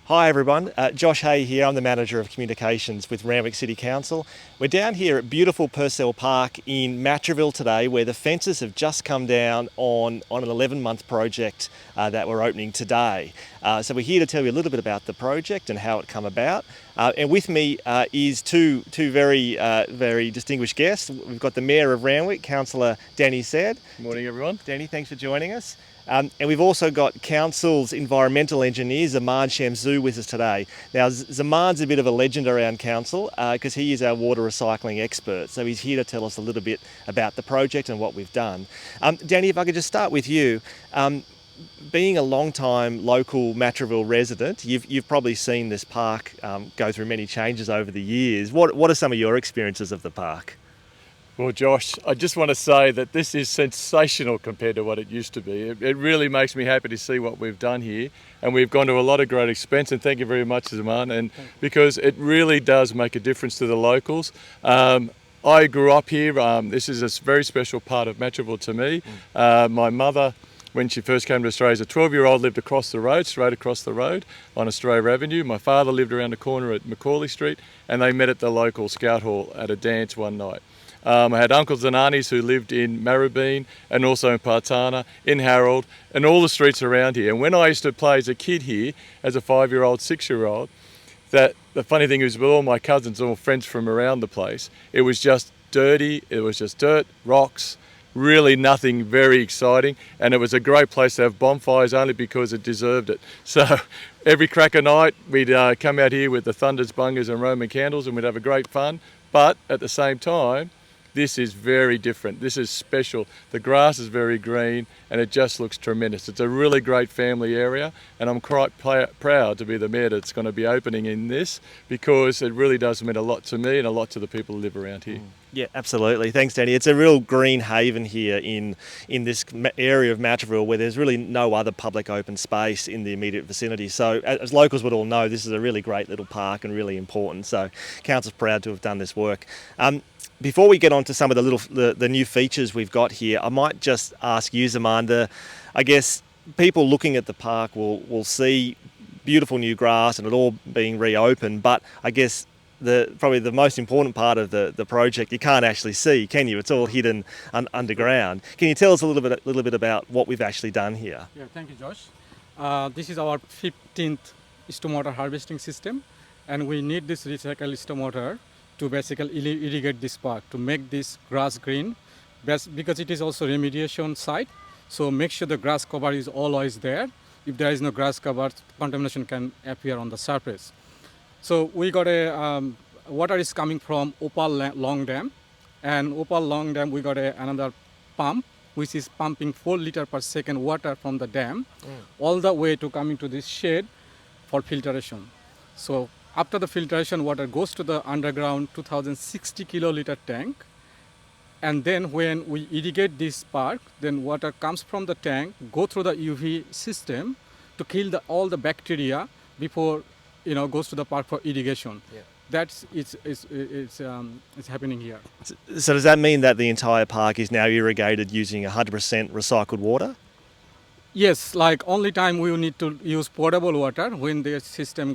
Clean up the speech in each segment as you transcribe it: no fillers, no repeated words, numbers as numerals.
Hi everyone, Josh Hay here. I'm the Manager of Communications with Randwick City Council. We're down here at beautiful Purcell Park in Matraville today, where the fences have just come down on an 11-month project that we're opening today. So we're here to tell you a little bit about the project and how it come about. And with me is two very distinguished guests. We've got the Mayor of Randwick, Councillor Danny Said. Morning everyone. Danny, thanks for joining us. And we've also got Council's environmental engineer, Zaman Shamshuz, with us today. Now, Zaman's a bit of a legend around Council because he is our water recycling expert. So he's here to tell us a little bit about the project and what we've done. Danny, if I could just start with you. Being a long-time local Matraville resident, you've probably seen this park go through many changes over the years. What are some of your experiences of the park? Well, Josh, I just want to say that this is sensational compared to what it used to be. It really makes me happy to see what we've done here, and we've gone to a lot of great expense, and thank you very much, Zaman, and because it really does make a difference to the locals. I grew up here. This is a very special part of Matraville to me. My mother, when she first came to Australia as a 12-year-old, lived across the road, straight across the road on Australia Avenue. My father lived around the corner at Macaulay Street, and they met at the local scout hall at a dance one night. I had uncles and aunties who lived in Maribeen and also in Partana, in Harold, and all the streets around here. And when I used to play as a kid here, as a 5-year-old, 6-year-old, that the funny thing is with all my cousins, all friends from around the place, it was just dirty, it was just dirt, rocks, really nothing very exciting, and it was a great place to have bonfires only because it deserved it. So every crack of night we'd come out here with the thunders, bungers and Roman candles, and we'd have a great fun. But at the same time, this is very different. This is special. The grass is very green and it just looks tremendous. It's a really great family area, and I'm quite proud to be the mayor that's going to be opening in this, because it really does mean a lot to me and a lot to the people who live around here. Yeah, absolutely. Thanks, Danny. It's a real green haven here in this area of Matraville, where there's really no other public open space in the immediate vicinity. So as locals would all know, this is a really great little park and really important. So Council's proud to have done this work. Before we get on to some of the new features we've got here, I might just ask you, Zaman, I guess people looking at the park will see beautiful new grass and it all being reopened, but I guess probably the most important part of the project you can't actually see, can you? It's all hidden underground. Can you tell us a little bit about what we've actually done here? Yeah, thank you, Josh. This is our 15th stormwater harvesting system, and we need this recycled stormwater to basically irrigate this park, to make this grass green, because it is also remediation site. So make sure the grass cover is always there. If there is no grass cover, contamination can appear on the surface. So we got water is coming from Opal Long Dam, and Opal Long Dam we got another pump which is pumping 4 liters per second water from the dam all the way to coming to this shed for filtration. So after the filtration, water goes to the underground 2060 kiloliter tank, and then when we irrigate this park, then water comes from the tank, go through the UV system to kill all the bacteria before goes to the park for irrigation. Yeah. That's it's happening here. So does that mean that the entire park is now irrigated using 100% recycled water? Yes, like only time we need to use potable water when the system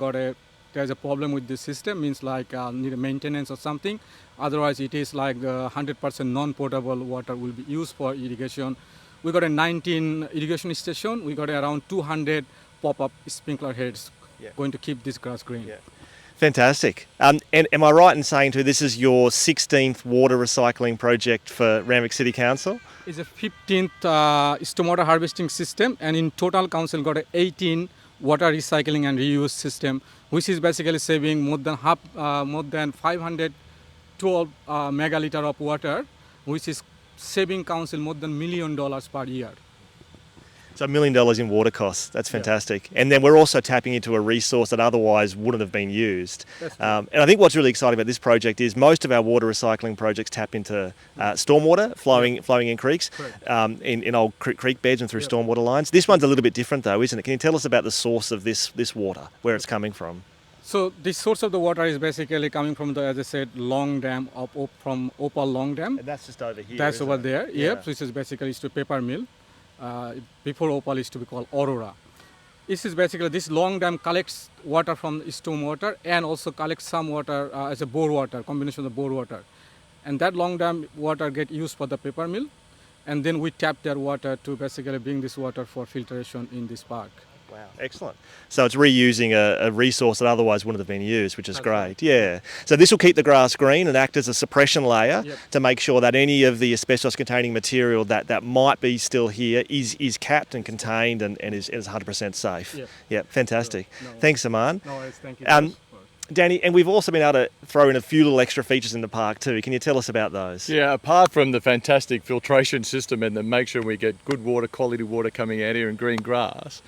there's a problem with the system, means like need a maintenance or something. Otherwise, it is like the 100% non-potable water will be used for irrigation. We got a 19 irrigation station. We got around 200 pop-up sprinkler heads going to keep this grass green. Yeah. Fantastic. And am I right in saying too, this is your 16th water recycling project for Randwick City Council? It's a 15th stormwater harvesting system, and in total council got 18 water recycling and reuse system, which is basically saving more than 512 megaliter of water, which is saving council more than $1 million per year. So $1 million in water costs. That's fantastic. Yeah. And then we're also tapping into a resource that otherwise wouldn't have been used. And I think what's really exciting about this project is most of our water recycling projects tap into stormwater flowing in creeks, in old creek beds and through stormwater lines. This one's a little bit different though, isn't it? Can you tell us about the source of this water, where it's coming from? So the source of the water is basically coming from as I said, Long Dam, from Opal Long Dam. And that's just over here. That's over there, yep. Which is basically to paper mill. Before Opal used to be called Aurora. This is basically, this long dam collects water from the stormwater and also collects some water as a bore water, combination of bore water. And that long dam water get used for the paper mill. And then we tap their water to basically bring this water for filtration in this park. Wow, excellent. So it's reusing a resource that otherwise wouldn't have been used, which is That's great. right. Yeah. So this will keep the grass green and act as a suppression layer Yep. to make sure that any of the asbestos-containing material that might be still here is capped and contained and is 100% safe. Yep. Yep, fantastic. No. Thanks, Zaman. No worries, thank you. Danny, and we've also been able to throw in a few little extra features in the park too. Can you tell us about those? Yeah, apart from the fantastic filtration system and to make sure we get good water, quality water coming out here and green grass,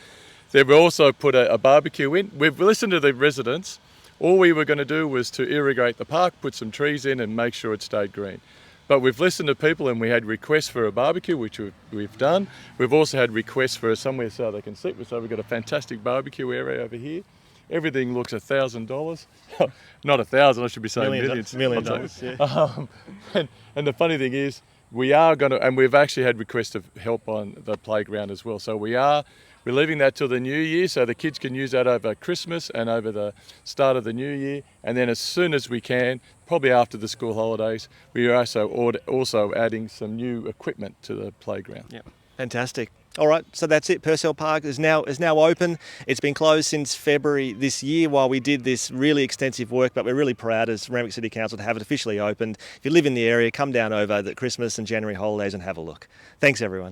they've also put a barbecue in. We've listened to the residents. All we were going to do was to irrigate the park, put some trees in and make sure it stayed green. But we've listened to people and we had requests for a barbecue, which we've done. We've also had requests for somewhere so they can sit. So we've got a fantastic barbecue area over here. Everything looks $1,000. Not 1,000, I should be saying millions. Million dollars, yeah. And the funny thing is, we are going to, and we've actually had requests of help on the playground as well. So we're leaving that till the new year so the kids can use that over Christmas and over the start of the new year. And then as soon as we can, probably after the school holidays, we are also adding some new equipment to the playground. Yep. Fantastic. All right, so that's it. Purcell Park is now open. It's been closed since February this year while we did this really extensive work, but we're really proud as Randwick City Council to have it officially opened. If you live in the area, come down over the Christmas and January holidays and have a look. Thanks, everyone.